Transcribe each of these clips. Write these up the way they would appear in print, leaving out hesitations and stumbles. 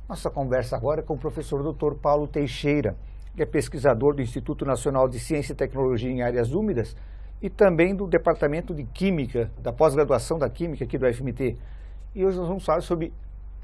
Nossa conversa agora é com o professor Dr. Paulo Teixeira, que é pesquisador do Instituto Nacional de Ciência e Tecnologia em Áreas Úmidas e também do Departamento de Química, da pós-graduação da Química aqui do FMT. E hoje nós vamos falar sobre,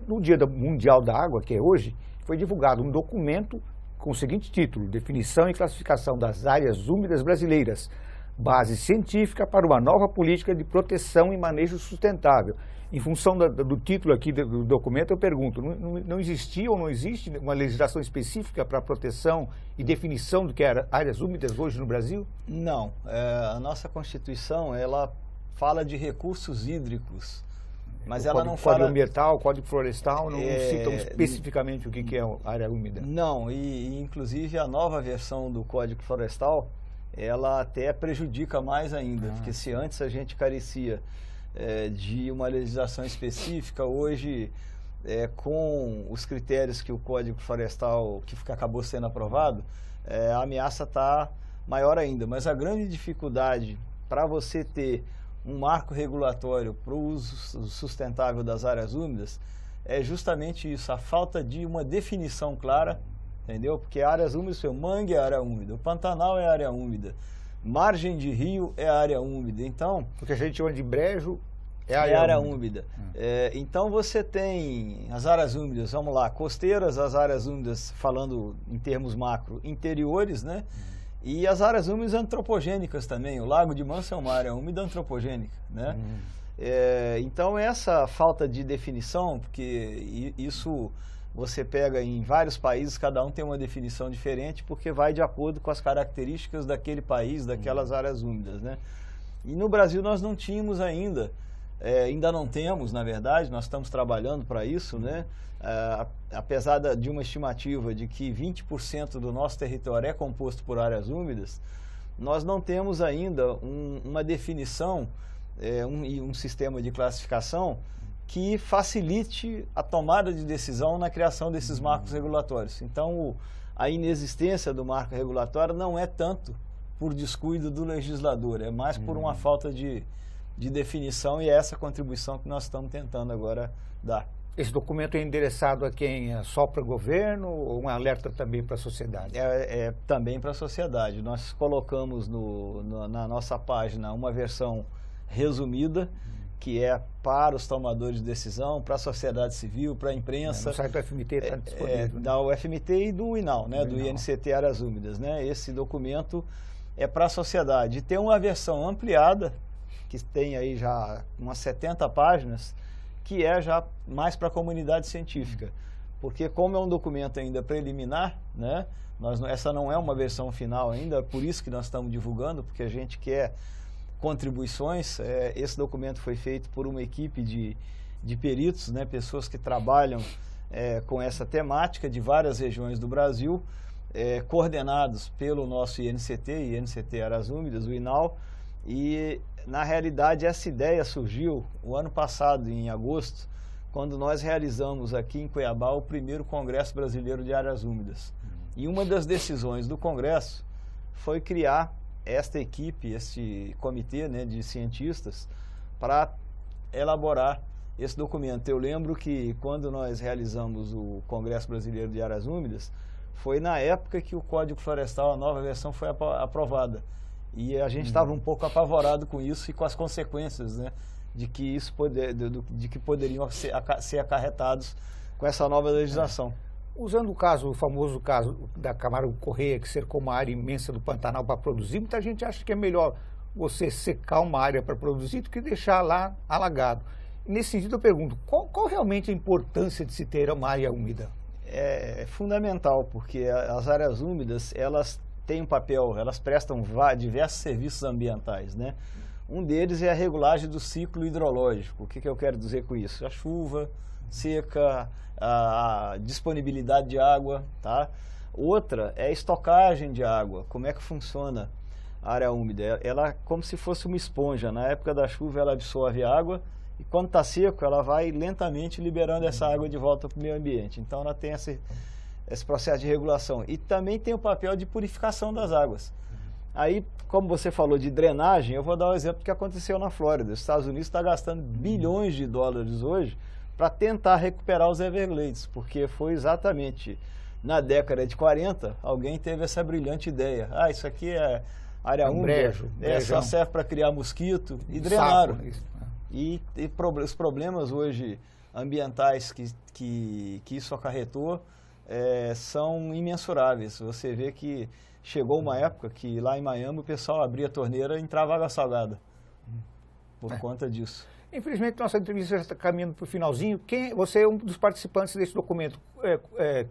no Dia Mundial da Água, que é hoje, foi divulgado um documento com o seguinte título: Definição e Classificação das Áreas Úmidas Brasileiras, Base Científica para uma Nova Política de Proteção e Manejo Sustentável. Em função do título aqui do documento, eu pergunto, não existia ou não existe uma legislação específica para a proteção e definição do que eram áreas úmidas hoje no Brasil? Não. A nossa Constituição, ela fala de recursos hídricos, mas ela não fala... Código ambiental, código florestal, não citam especificamente o que é área úmida? Não, e inclusive a nova versão do Código Florestal, ela até prejudica mais ainda, porque se antes a gente carecia de uma legislação específica, hoje, com os critérios que o Código Florestal, que acabou sendo aprovado, a ameaça está maior ainda. Mas a grande dificuldade para você ter um marco regulatório para o uso sustentável das áreas úmidas é justamente isso, a falta de uma definição clara, entendeu? Porque áreas úmidas, o mangue é área úmida, o Pantanal é área úmida, margem de rio é área úmida. Então, o que a gente chama de brejo é área úmida. Então você tem as áreas úmidas, vamos lá, costeiras, as áreas úmidas, falando em termos macro, interiores, né? E as áreas úmidas antropogênicas também. O Lago de Manso é uma área úmida antropogênica, né? Então essa falta de definição, porque isso você pega em vários países, cada um tem uma definição diferente, porque vai de acordo com as características daquele país, daquelas áreas úmidas, né? E no Brasil nós não tínhamos ainda, ainda não temos, na verdade, nós estamos trabalhando para isso, né? Apesar de uma estimativa de que 20% do nosso território é composto por áreas úmidas, nós não temos ainda uma definição e um sistema de classificação que facilite a tomada de decisão na criação desses marcos regulatórios. Então, a inexistência do marco regulatório não é tanto por descuido do legislador, é mais por uma falta de definição, e é essa contribuição que nós estamos tentando agora dar. Esse documento é endereçado a quem? É só para o governo ou um alerta também para a sociedade? Também para a sociedade. Nós colocamos na nossa página uma versão resumida, que é para os tomadores de decisão, para a sociedade civil, para a imprensa. No site do FMT está disponível. Da UFMT e do INAU, né? Do INCT Áreas Úmidas, né? Esse documento é para a sociedade. E tem uma versão ampliada, que tem aí já umas 70 páginas, que é já mais para a comunidade científica. Porque como é um documento ainda preliminar, né? Essa não é uma versão final ainda, por isso que nós estamos divulgando, porque a gente quer contribuições. Esse documento foi feito por uma equipe de peritos, né, pessoas que trabalham com essa temática de várias regiões do Brasil, coordenados pelo nosso INCT Áreas Úmidas, o INAU, e na realidade essa ideia surgiu o ano passado, em agosto, quando nós realizamos aqui em Cuiabá o primeiro Congresso Brasileiro de Áreas Úmidas. E uma das decisões do Congresso foi criar esta equipe, este comitê, né, de cientistas, para elaborar esse documento. Eu lembro que quando nós realizamos o Congresso Brasileiro de Áreas Úmidas, foi na época que o Código Florestal, a nova versão, foi aprovada. E a gente estava um pouco apavorado com isso e com as consequências, né, de que poderiam ser acarretados com essa nova legislação. Usando o famoso caso da Camargo Corrêa, que cercou uma área imensa do Pantanal para produzir, muita gente acha que é melhor você secar uma área para produzir do que deixar lá alagado. Nesse sentido, eu pergunto, qual realmente a importância de se ter uma área úmida? É fundamental, porque as áreas úmidas, elas têm um papel, elas prestam diversos serviços ambientais, né? Um deles é a regulagem do ciclo hidrológico. O que eu quero dizer com isso? A chuva, seca, a disponibilidade de água, tá? Outra é a estocagem de água. Como é que funciona a área úmida? Ela é como se fosse uma esponja. Na época da chuva ela absorve a água e quando está seco ela vai lentamente liberando essa água de volta para o meio ambiente. Então ela tem esse processo de regulação. E também tem o papel de purificação das águas. Aí, como você falou de drenagem, eu vou dar um exemplo que aconteceu na Flórida. Os Estados Unidos está gastando bilhões de dólares hoje para tentar recuperar os Everglades, porque foi exatamente na década de 40, alguém teve essa brilhante ideia. Ah, isso aqui é área úmida, só serve para criar mosquito, e drenaram. E os problemas hoje ambientais que isso acarretou são imensuráveis. Você vê que chegou uma época que lá em Miami o pessoal abria a torneira e entrava água salgada por conta disso. Infelizmente, nossa entrevista já está caminhando para o finalzinho. Você é um dos participantes desse documento.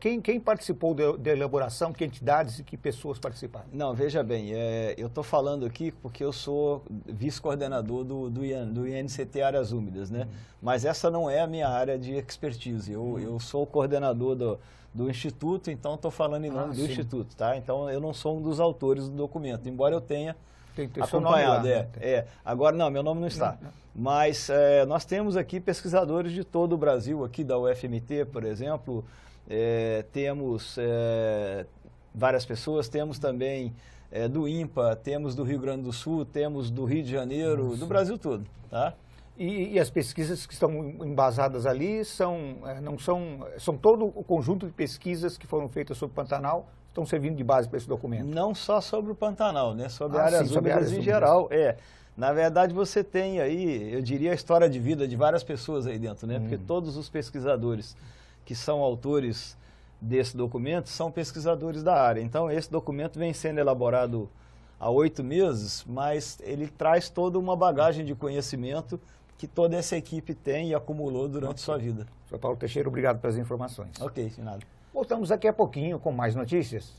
Quem participou da elaboração, que entidades e que pessoas participaram? Não, veja bem, eu estou falando aqui porque eu sou vice-coordenador do INCT Áreas Úmidas, né? Mas essa não é a minha área de expertise. Eu sou o coordenador do Instituto, então estou falando em nome do Instituto, tá? Então eu não sou um dos autores do documento, embora eu tenha acompanhado. Agora, não, meu nome não está. Mas nós temos aqui pesquisadores de todo o Brasil, aqui da UFMT, por exemplo, temos várias pessoas, temos também do INPA, temos do Rio Grande do Sul, temos do Rio de Janeiro, do Brasil todo, tá? E as pesquisas que estão embasadas ali são todo o conjunto de pesquisas que foram feitas sobre o Pantanal, estão servindo de base para esse documento? Não só sobre o Pantanal, né? Sobre áreas úmidas em geral. Na verdade, você tem aí, eu diria, a história de vida de várias pessoas aí dentro, né? Porque todos os pesquisadores que são autores desse documento são pesquisadores da área. Então, esse documento vem sendo elaborado há 8 meses, mas ele traz toda uma bagagem de conhecimento que toda essa equipe tem e acumulou durante sua vida. Sr. Paulo Teixeira, obrigado pelas informações. Ok, de nada. Voltamos daqui a pouquinho com mais notícias.